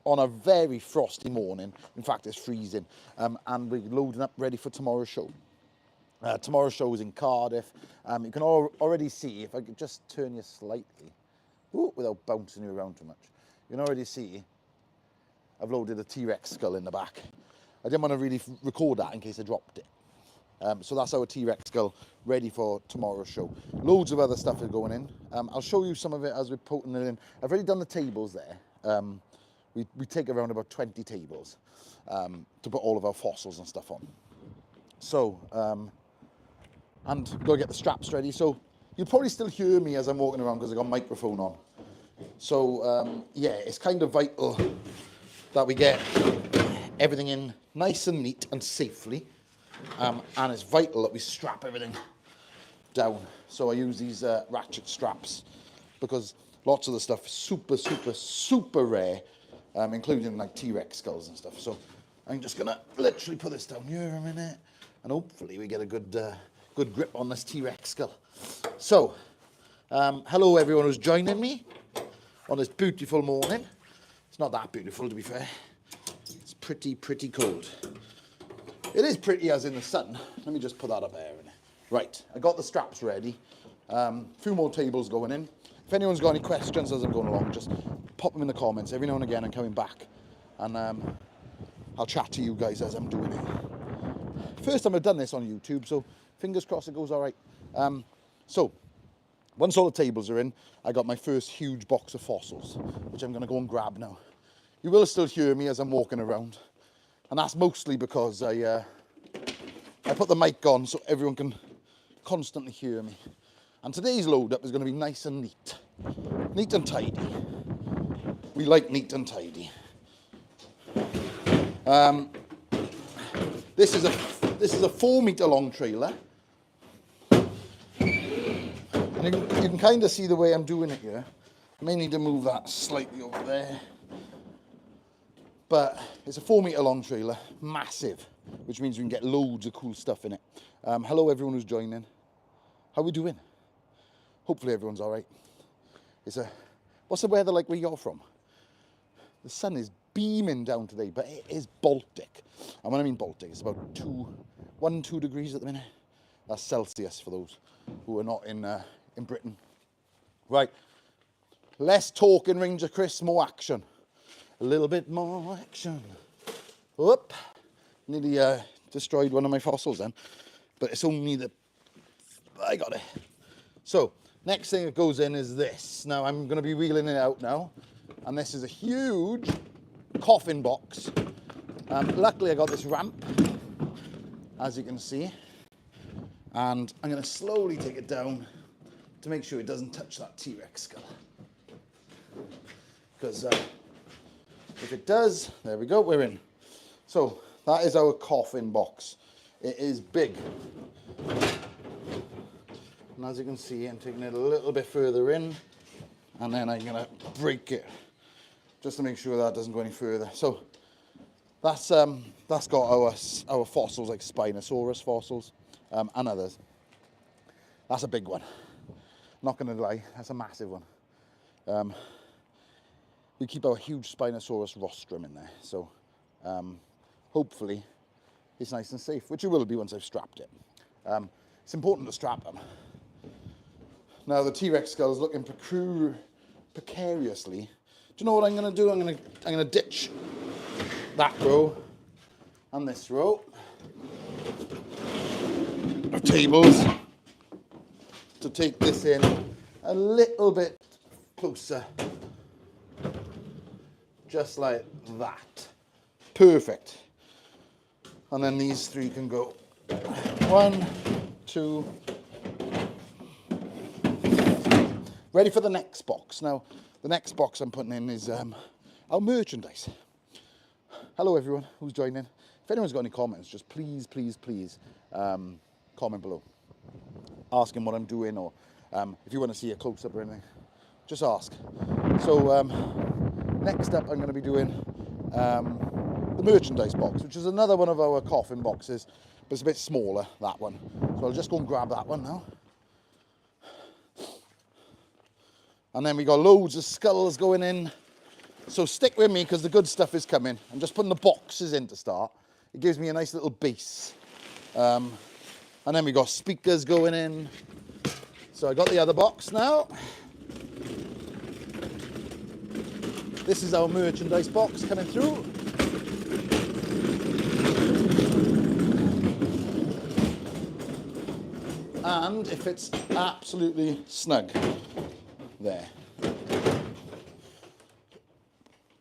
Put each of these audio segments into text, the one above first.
on a very frosty morning. In fact, it's freezing, and we're loading up ready for tomorrow's show. Tomorrow's show is in Cardiff. You can already see, if I could just turn you slightly, without bouncing you around too much, you can already see I've loaded a T-Rex skull in the back. I didn't want to really record that in case I dropped it. So that's our T-Rex skull ready for tomorrow's show. Loads of other stuff is going in. I'll show you some of it as we're putting it in. I've already done the tables there. We take around about 20 tables to put all of our fossils and stuff on. So, and go get the straps ready. So you'll probably still hear me as I'm walking around because I've got a microphone on. So yeah, it's kind of vital that we get everything in nice and neat and safely. And it's vital that we strap everything down. So I use these ratchet straps because lots of the stuff is super, super, super rare, including like T-Rex skulls and stuff. So I'm just gonna literally put this down here a minute, and hopefully we get a good grip on this T-Rex skull. So, hello everyone who's joining me on this beautiful morning. It's not that beautiful, to be fair. It's pretty, pretty cold. It is pretty as in the sun. Let me just put that up there. Right, I got the straps ready. A few more tables going in. If anyone's got any questions as I'm going along, just pop them in the comments. Every now and again I'm coming back, and I'll chat to you guys as I'm doing it. First time I've done this on YouTube, so fingers crossed it goes all right. So, once all the tables are in, I got my first huge box of fossils, which I'm going to go and grab now. You will still hear me as I'm walking around, and that's mostly because I put the mic on so everyone can constantly hear me. And today's load up is going to be nice and neat. Neat and tidy. We like neat and tidy. This is a 4 meter long trailer. And you can kind of see the way I'm doing it here. I may need to move that slightly over there. But it's a 4 meter long trailer, massive, which means we can get loads of cool stuff in it. Hello everyone who's joining. How we doing? Hopefully everyone's all right. What's the weather like where you're from? The sun is beaming down today, but it is Baltic. And when I mean Baltic, it's about 2 degrees at the minute. That's Celsius for those who are not in Britain. Right, less talking, Ranger Chris, more action. A little bit more action. Whoop, nearly destroyed one of my fossils then, but it's only I got it. So, next thing that goes in is this. Now, I'm going to be wheeling it out now, and this is a huge coffin box. Luckily, I got this ramp, as you can see, and I'm going to slowly take it down to make sure it doesn't touch that T-Rex skull. Because if it does, there we go, we're in. So, that is our coffin box. It is big. And as you can see, I'm taking it a little bit further in, and then I'm going to break it just to make sure that doesn't go any further. So that's got our fossils, like Spinosaurus fossils, and others. That's a big one. Not going to lie, that's a massive one. We keep our huge Spinosaurus rostrum in there, so hopefully it's nice and safe, which it will be once I've strapped it. It's important to strap them. Now the T-Rex skull is looking precariously. Do you know what I'm going to do? I'm going to ditch that row and this row of tables to take this in a little bit closer, just like that. Perfect. And then these three can go 1, 2. Ready for the next box. Now, the next box I'm putting in is our merchandise. Hello everyone who's joining. If anyone's got any comments, just please, please, please comment below. Asking what I'm doing, or if you want to see a close-up or anything, just ask. So, next up I'm going to be doing the merchandise box, which is another one of our coffin boxes, but it's a bit smaller, that one. So I'll just go and grab that one now. And then we got loads of skulls going in. So stick with me because the good stuff is coming. I'm just putting the boxes in to start. It gives me a nice little base. And then we got speakers going in. So I got the other box now. This is our merchandise box coming through. And it fits absolutely snug there.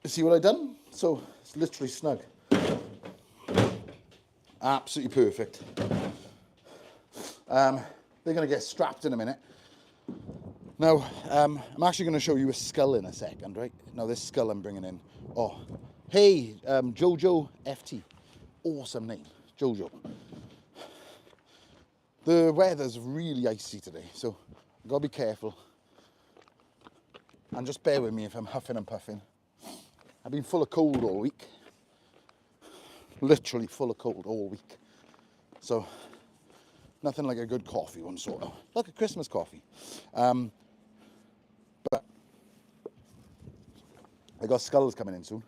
You see what I've done? So it's literally snug. Absolutely perfect. They're going to get strapped in a minute. Now, I'm actually going to show you a skull in a second, right? Now, this skull I'm bringing in. Oh, hey, Jojo FT. Awesome name, Jojo. The weather's really icy today, so I've got to be careful. And just bear with me if I'm huffing and puffing. I've been full of cold all week. Literally full of cold all week. So, nothing like a good coffee, one sort of. Like a Christmas coffee. But I got skulls coming in soon.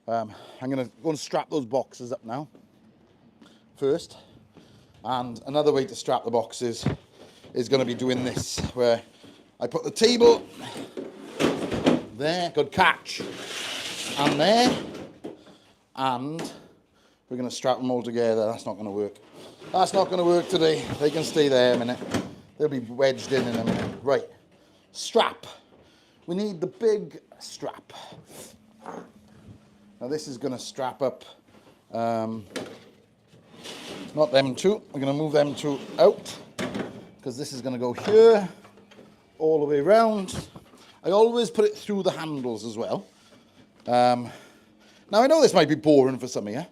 I'm going to go and strap those boxes up now. First. And another way to strap the boxes is going to be doing this, where I put the table there, good catch, and there, and we're going to strap them all together. That's not going to work. That's not going to work today. They can stay there a minute. They'll be wedged in a minute. Right, strap. We need the big strap. Now this is going to strap up, not them two. We're going to move them two out, because this is going to go here, all the way around. I always put it through the handles as well. Now I know this might be boring for some of you,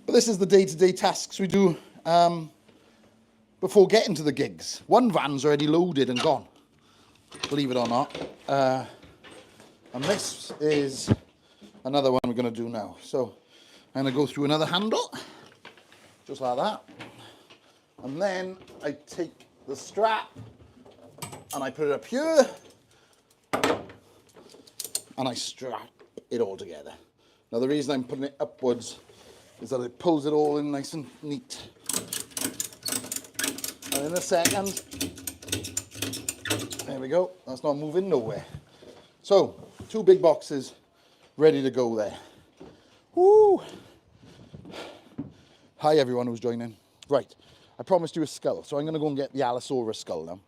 but this is the day-to-day tasks we do before getting to the gigs. One van's already loaded and gone, believe it or not. And this is another one we're going to do now. So I'm going to go through another handle, just like that. And then I take the strap and I put it up here and I strap it all together. Now the reason I'm putting it upwards is that it pulls it all in nice and neat. And in a second, there we go, that's not moving nowhere. So, 2 big boxes ready to go there. Woo! Hi everyone who's joining. Right, I promised you a skull, so I'm going to go and get the Allosaurus skull now.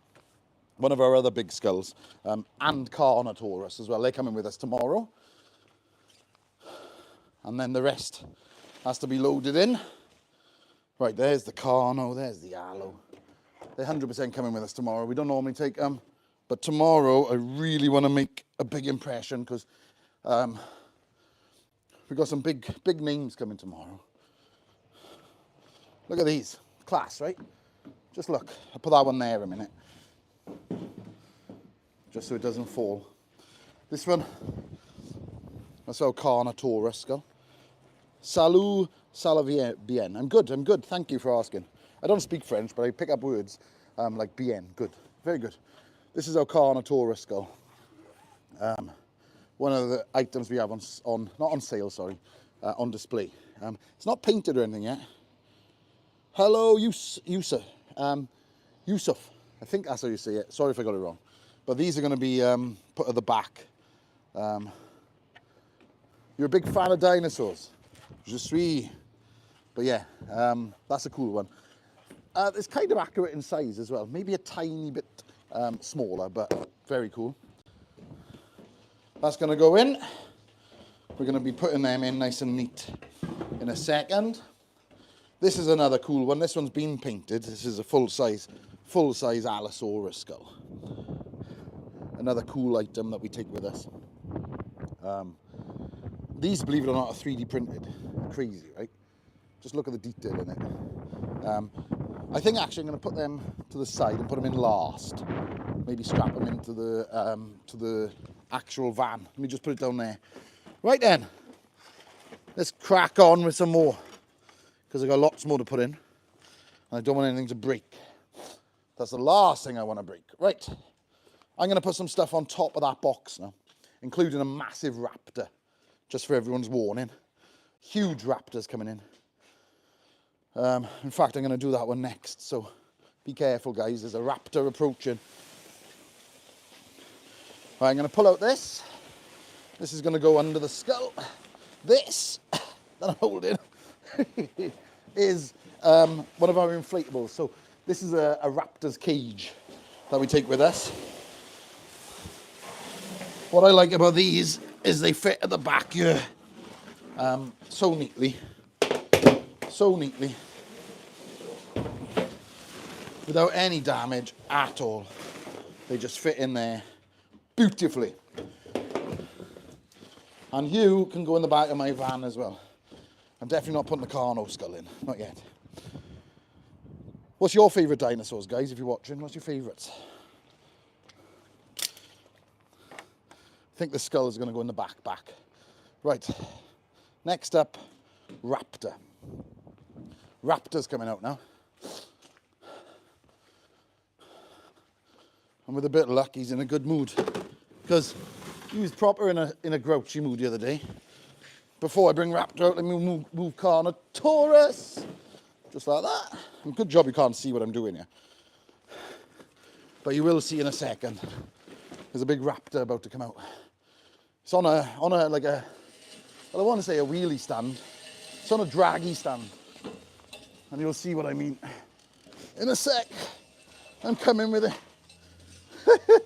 One of our other big skulls, and Carnotaurus as well. They're coming with us tomorrow. And then the rest has to be loaded in. Right, there's the Carno, there's the Allo. They're 100% coming with us tomorrow. We don't normally take them, but tomorrow I really want to make a big impression, because we've got some big names coming tomorrow. Look at these. Class, right? Just look. I'll put that one there a minute, just so it doesn't fall. This one, that's our Carnotaurus skull. Salut, bien. I'm good. Thank you for asking. I don't speak French, but I pick up words like bien. Good. Very good. This is our Carnotaurus skull. One of the items we have on not on sale, sorry, on display. It's not painted or anything yet. Hello, Yusuf. Yusuf. I think that's how you say it. Sorry if I got it wrong. But these are going to be put at the back. You're a big fan of dinosaurs. Je suis. But yeah, that's a cool one. It's kind of accurate in size as well. Maybe a tiny bit smaller, but very cool. That's going to go in. We're going to be putting them in nice and neat in a second. This is another cool one. This one's been painted. This is a full-size Allosaurus skull. Another cool item that we take with us. These, believe it or not, are 3D printed. Crazy, right? Just look at the detail in it. I think actually I'm going to put them to the side and put them in last. Maybe strap them into the actual van. Let me just put it down there. Right then, let's crack on with some more, because I've got lots more to put in. And I don't want anything to break. That's the last thing I want to break. Right, I'm going to put some stuff on top of that box now. including a massive raptor, just for everyone's warning. Huge raptors coming in. In fact, I'm going to do that one next, so be careful, guys. There's a raptor approaching. Right, I'm going to pull out this. This is going to go under the skull. This that I'm holding is one of our inflatables. So this is a raptor's cage that we take with us. What I like about these is they fit at the back here so neatly, without any damage at all. They just fit in there beautifully. And you can go in the back of my van as well. I'm definitely not putting the Carno skull in, not yet. What's your favourite dinosaurs, guys, if you're watching? What's your favourites? I think the skull is going to go in the back. Right, next up, raptor. Raptor's coming out now. And with a bit of luck, he's in a good mood. Because he was proper in a grouchy mood the other day. Before I bring Raptor out, let me move Carnotaurus. Just like that. And good job you can't see what I'm doing here. But you will see in a second. There's a big raptor about to come out. It's on a like a, well, I want to say a wheelie stand. It's on a draggy stand. And you'll see what I mean in a sec. I'm coming with it.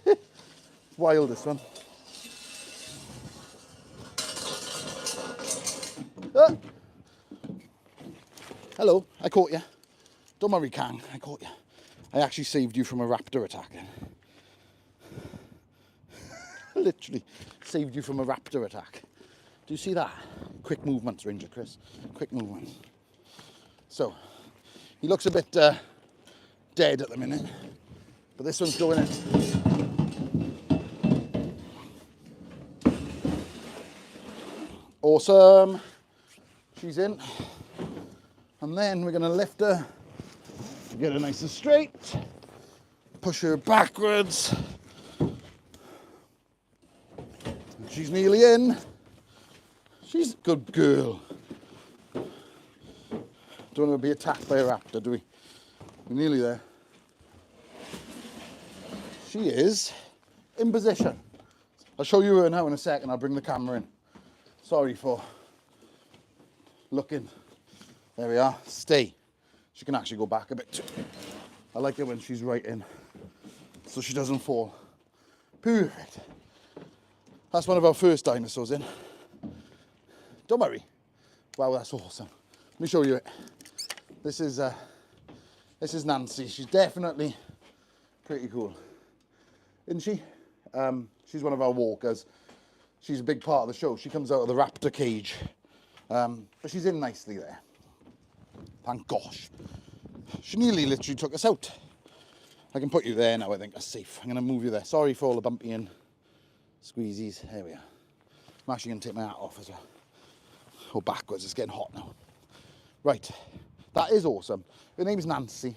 It's wild, this one. Ah. Hello, I caught you. Don't worry, Kang, I caught you. I actually saved you from a raptor attack. Literally saved you from a raptor attack. Do you see that? Quick movements, Ranger Chris. Quick movements. So, he looks a bit dead at the minute, but this one's going in. Awesome. She's in. And then we're going to lift her, get her nice and straight, push her backwards. She's nearly in. She's a good girl. Don't want to be attacked by a raptor, do we? We're nearly there. She is in position. I'll show you her now in a second. I'll bring the camera in. Sorry for looking. There we are. Stay. She can actually go back a bit too. I like it when she's right in, so she doesn't fall. Perfect. That's one of our first dinosaurs in. Don't worry. Wow, that's awesome. Let me show you it. This is Nancy. She's definitely pretty cool, isn't she? She's one of our walkers. She's a big part of the show. She comes out of the raptor cage, but she's in nicely there. Thank gosh. She nearly literally took us out. I can put you there now, I think that's safe. I'm going to move you there. Sorry for all the bumpy and squeezies. There we are. I'm actually going to take my hat off as well. Or backwards, it's getting hot now. Right, that is awesome. Her name's Nancy.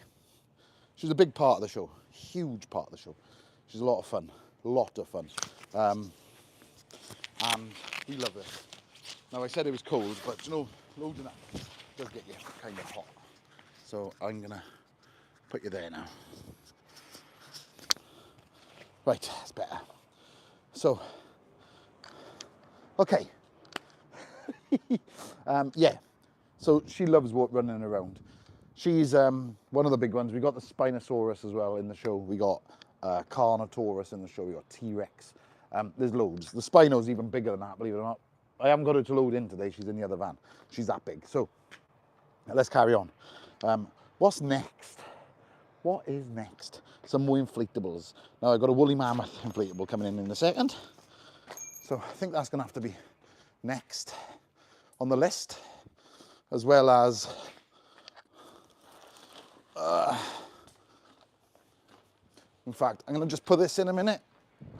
She's a big part of the show. Huge part of the show. She's a lot of fun. A lot of fun. And we love her. Now, I said it was cold, but you know, loading up does get you kind of hot. So I'm gonna put you there now. Right, that's better. So, okay. Yeah, so she loves running around. She's one of the big ones. We got the Spinosaurus as well in the show. We got Carnotaurus in the show. We got T.rex. There's loads. The Spino's even bigger than that, believe it or not. I haven't got her to load in today. She's in the other van. She's that big. So let's carry on. What's next? What is next? Some more inflatables. Now I've got a woolly mammoth inflatable coming in a second. So I think that's going to have to be next on the list, as well as in fact, I'm going to just put this in a minute.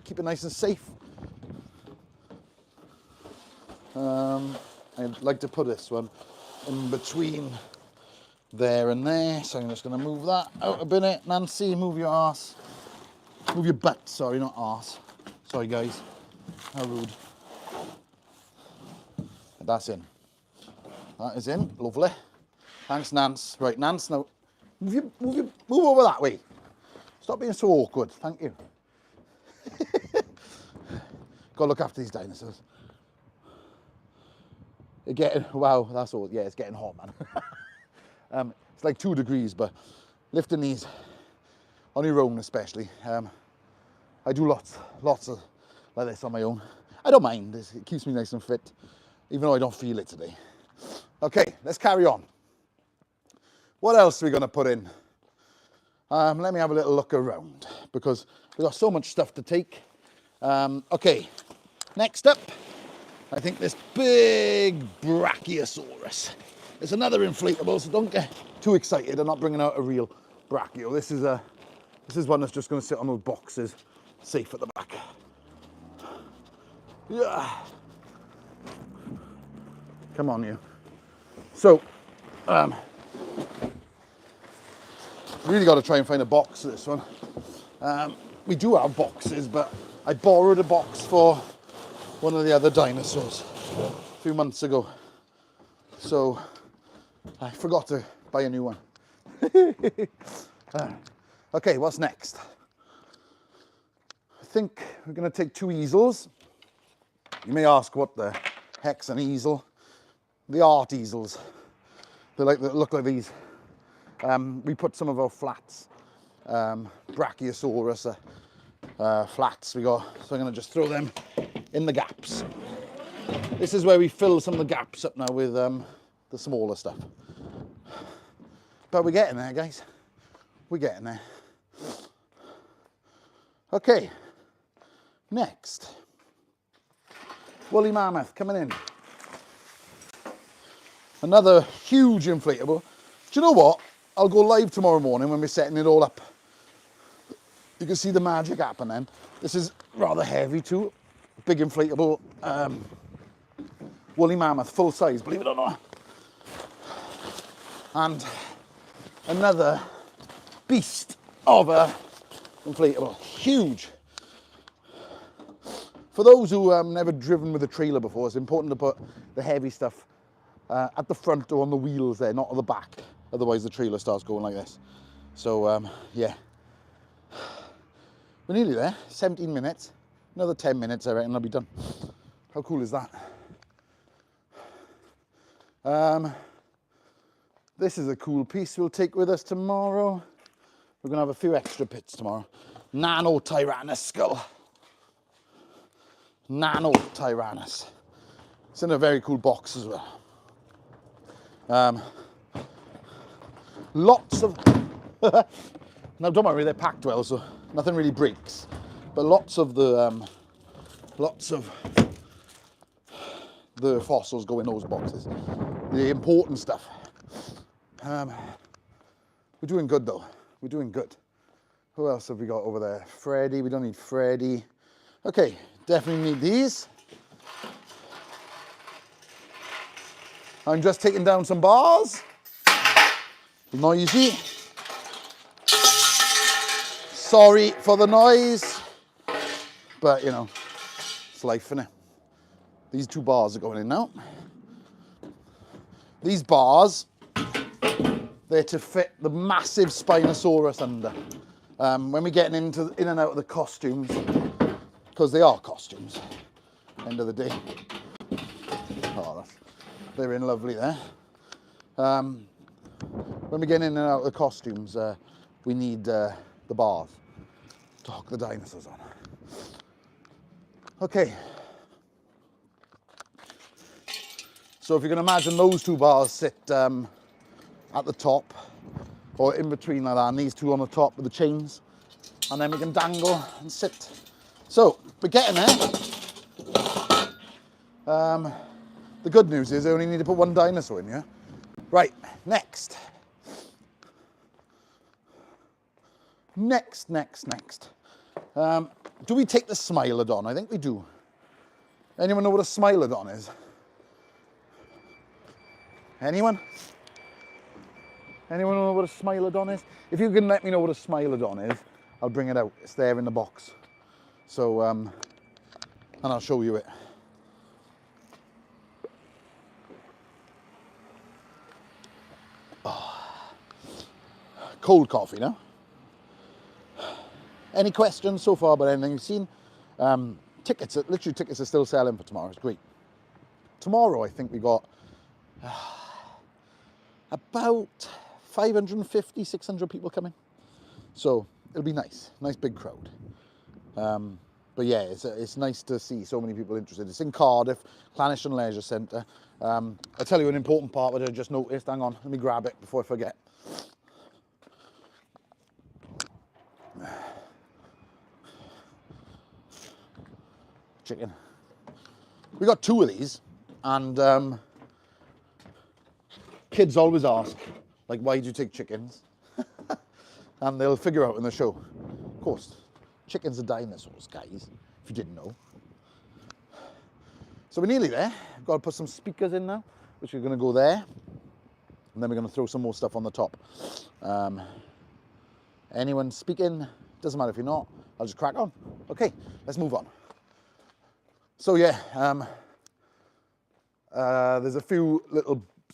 Keep it nice and safe. I'd like to put this one in between there and there, so I'm just going to move that out a bit. Nancy, move your arse. Move your butt, sorry, not arse. Sorry, guys. How rude. That's in. That is in. Lovely. Thanks, Nance. Right, Nance, now move over that way. Stop being so awkward. Thank you. Gotta look after these dinosaurs. They're getting, wow, that's all. Yeah, it's getting hot, man. It's like 2 degrees, but lifting these on your own, especially. I do lots of like this on my own. I don't mind. It keeps me nice and fit, even though I don't feel it today. Okay, let's carry on. What else are we going to put in? Let me have a little look around, because we've got so much stuff to take. Okay, next up, I think this big Brachiosaurus. It's another inflatable, so don't get too excited. I'm not bringing out a real Brachio. This is one that's just going to sit on those boxes, safe at the back. Yeah. Come on, you. So, really got to try and find a box for this one. We do have boxes, but I borrowed a box for one of the other dinosaurs a few months ago. So, I forgot to buy a new one. Okay, what's next? I think we're going to take 2 easels. You may ask what the heck's an easel. The art easels. They look like these. We put some of our flats, Brachiosaurus flats we got, so I'm going to just throw them in the gaps. This is where we fill some of the gaps up now with the smaller stuff. But we're getting there, guys. We're getting there. Okay, next. Woolly mammoth coming in. Another huge inflatable. Do you know what? I'll go live tomorrow morning when we're setting it all up. You can see the magic happen then. This is rather heavy too. Big inflatable woolly mammoth, full size, believe it or not. And another beast of a inflatable, huge. For those who have never driven with a trailer before, it's important to put the heavy stuff at the front or on the wheels there, not at the back. Otherwise the trailer starts going like this. So yeah, we're nearly there. 17 minutes, another 10 minutes I reckon I'll be done. How cool is that? This is a cool piece we'll take with us tomorrow. We're gonna have a few extra bits tomorrow. Nano Tyrannus skull. Nano Tyrannus. It's in a very cool box as well. Lots of, now don't worry, they're packed well, so nothing really breaks. But lots of the fossils go in those boxes. The important stuff. We're doing good though. We're doing good. Who else have we got over there? Freddy, we don't need Freddy. Okay, definitely need these. I'm just taking down some bars. Noisy. Sorry for the noise, but you know, it's life, innit? These 2 bars are going in now. These bars, they're to fit the massive Spinosaurus under. When we're getting in and out of the costumes, because they are costumes, end of the day. Oh, they're in lovely there. When we get in and out of the costumes, we need the bars to hook the dinosaurs on. Okay. So if you can imagine those 2 bars sit at the top, or in between like that, and these 2 on the top with the chains, and then we can dangle and sit. So we're getting there. The good news is I only need to put 1 dinosaur in here. Right, next. Next. Do we take the Smilodon? I think we do. Anyone know what a Smilodon is? Anyone? Anyone know what a Smilodon is? If you can let me know what a Smilodon is, I'll bring it out. It's there in the box. So and I'll show you it. Oh. Cold coffee now. Any questions so far about anything you've seen? Tickets, literally tickets are still selling for tomorrow. It's great. Tomorrow, I think we got about 550, 600 people coming. So it'll be nice big crowd. But yeah, it's nice to see so many people interested. It's in Cardiff, Clannish and Leisure Centre. I'll tell you an important part that I just noticed. Hang on, let me grab it before I forget. Chicken. We got 2 of these, and kids always ask, like, why do you take chickens? And they'll figure out in the show. Of course, chickens are dinosaurs, guys, if you didn't know. So we're nearly there. I've got to put some speakers in now, which are going to go there. And then we're going to throw some more stuff on the top. Anyone speaking? Doesn't matter if you're not. I'll just crack on. Okay, let's move on. So yeah, there's a few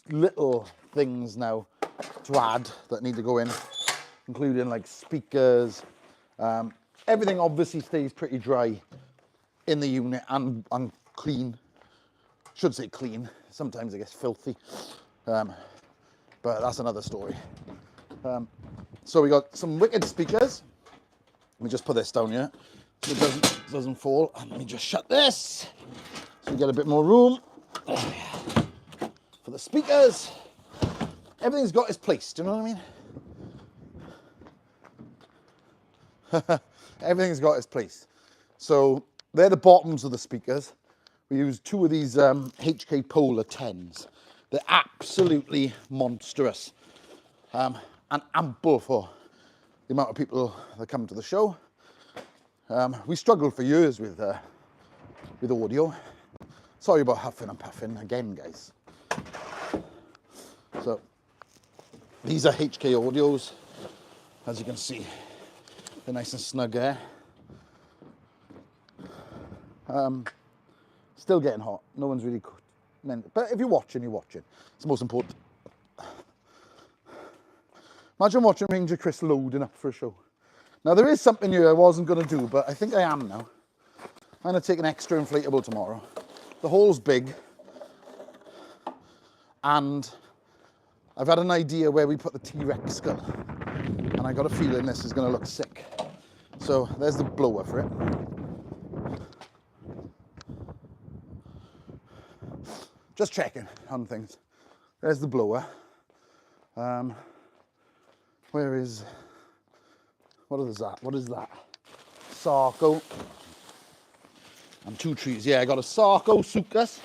little things now to add that need to go in, including like speakers. Everything obviously stays pretty dry in the unit and clean. Should say clean. Sometimes it gets filthy, but that's another story. So we got some wicked speakers. Let me just put this down here so it doesn't fall. And let me just shut this so we get a bit more room for the speakers. Everything's got its place, do you know what I mean? Everything's got its place. So they're the bottoms of the speakers. We use 2 of these HK Polar 10s. They're absolutely monstrous and ample for the amount of people that come to the show. We struggled for years with audio. Sorry about huffing and puffing again, guys. So these are HK audios, as you can see. They're nice and snug there. Still getting hot. No one's really meant, but if you're watching, you're watching. It's the most important. Imagine watching Ranger Chris loading up for a show. Now there is something here I wasn't going to do, but I think I am now. I'm going to take an extra inflatable tomorrow. The hole's big, and I've had an idea where we put the T.rex skull, and I got a feeling this is going to look sick. So there's the blower for it. Just checking on things. There's the blower. Where is... What is that? What is that? Sarco. And 2 trees. Yeah, I got a Sarco Sucus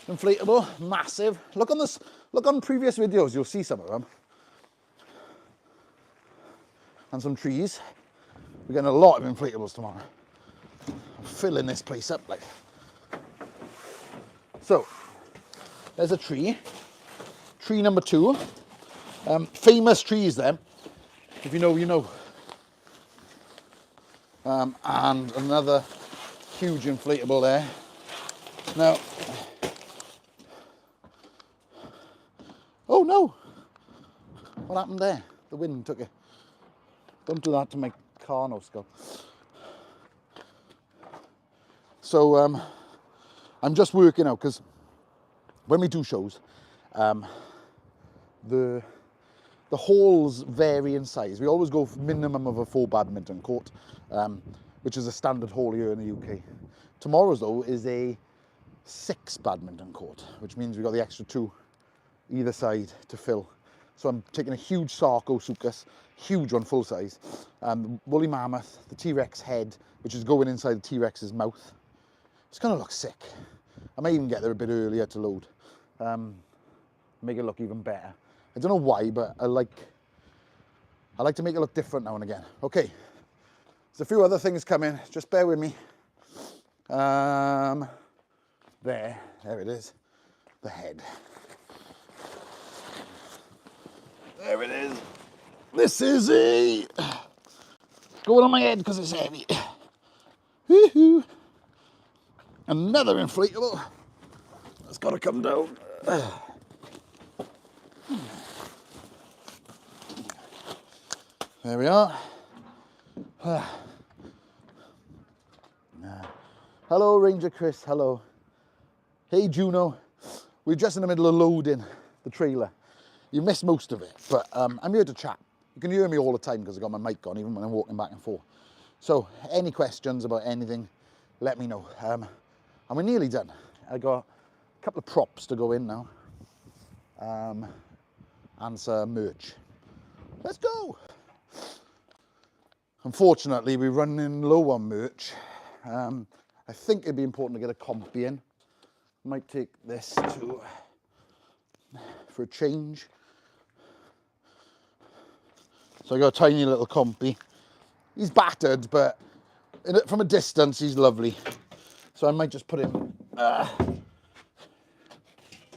inflatable, massive. Look on previous videos, you'll see some of them. And some trees. We're getting a lot of inflatables tomorrow. I'm filling this place up like. So, there's a tree. Tree number 2. Famous trees then. If you know, you know. And another huge inflatable there. Now, oh no! What happened there? The wind took it. Don't do that to my Carno skull. So I'm just working out, because when we do shows, the halls vary in size. We always go for minimum of a 4 badminton court, which is a standard hall here in the UK. Tomorrow's though is a 6 badminton court, which means we've got the extra 2 either side to fill. So I'm taking a huge Sarco Sucus, huge one, full size, woolly mammoth, the T.rex head, which is going inside the T.rex's mouth. It's gonna look sick. I may even get there a bit earlier to load, make it look even better. I don't know why, but I like to make it look different now and again. Okay, there's a few other things coming, just bear with me. There it is, the head. There it is. This is going on my head because it's heavy. Woohoo! Another inflatable. It's got to come down. There we are. Hello, Ranger Chris. Hello. Hey, Juno. We're just in the middle of loading the trailer. You missed most of it, but I'm here to chat. You can hear me all the time because I've got my mic on, even when I'm walking back and forth. So, any questions about anything, let me know. And we're nearly done. I got a couple of props to go in now. And some merch. Let's go. Unfortunately, we're running low on merch. I think it'd be important to get a compy in. Might take this for a change. So I got a tiny little compy. He's battered, but from a distance, he's lovely. So I might just put him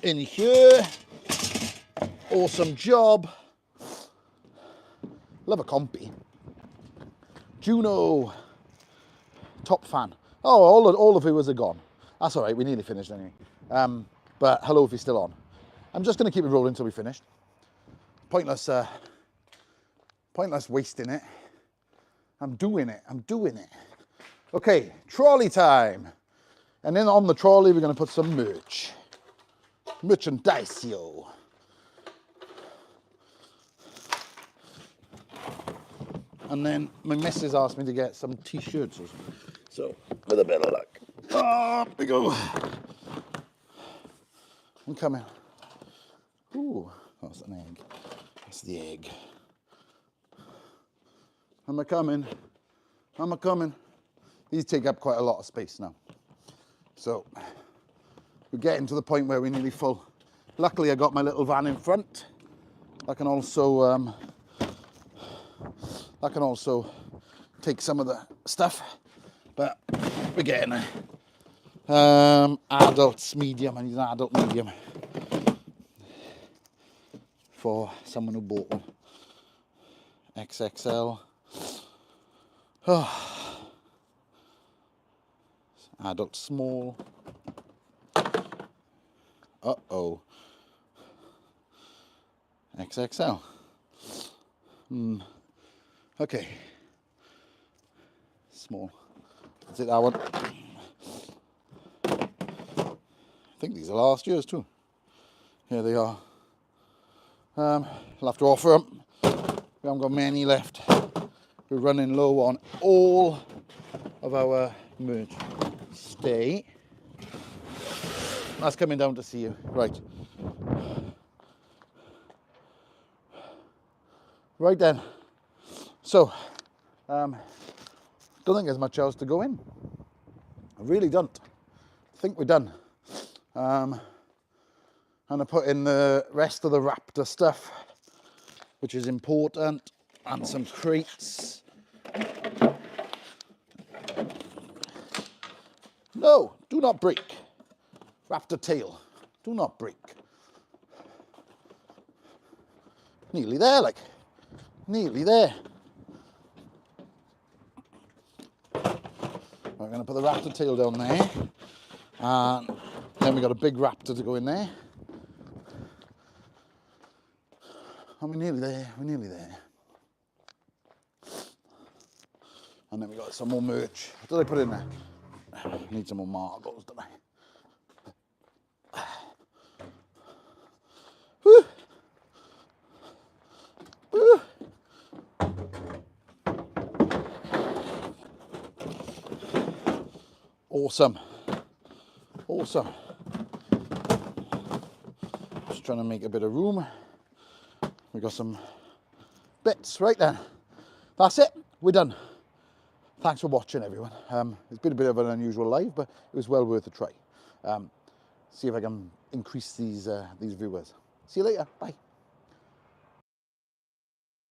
in here. Awesome job. Love a compy. Juno, top fan. Oh, all the viewers are gone. That's all right, we nearly finished anyway. But hello if you're still on. I'm just going to keep it rolling until we finish. Pointless wasting it. I'm doing it. Okay, trolley time. And then on the trolley, we're going to put some merch. Merchandisio. And then my missus asked me to get some t-shirts. So, with a bit of luck. Up we go. I'm coming. Ooh, that's an egg. That's the egg. Am I coming? These take up quite a lot of space now. So, we're getting to the point where we're nearly full. Luckily, I got my little van in front. I can also take some of the stuff, but we're getting there. Adults medium. I need an adult medium for someone who bought one. XXL. Oh. Adult small. Uh-oh. XXL. Okay. Small. Is it that one? I think these are last year's too. Here they are. I'll have to offer them. We haven't got many left. We're running low on all of our merch. Stay. That's coming down to see you. Right. Right then. So, don't think there's much else to go in. I really don't. I think we're done. And I put in the rest of the raptor stuff, which is important, and some crates. No, do not break. Raptor tail, do not break. Nearly there, like. Nearly there. We're going to put the raptor tail down there. And then we've got a big raptor to go in there. And we're nearly there, And then we got some more merch. What did I put in there? I need some more marbles, don't I? Woo! Woo! Awesome. Just trying to make a bit of room. We got some bits right then. That's it. We're done. Thanks for watching, everyone. It's been a bit of an unusual live, but it was well worth a try. See if I can increase these viewers. See you later. Bye.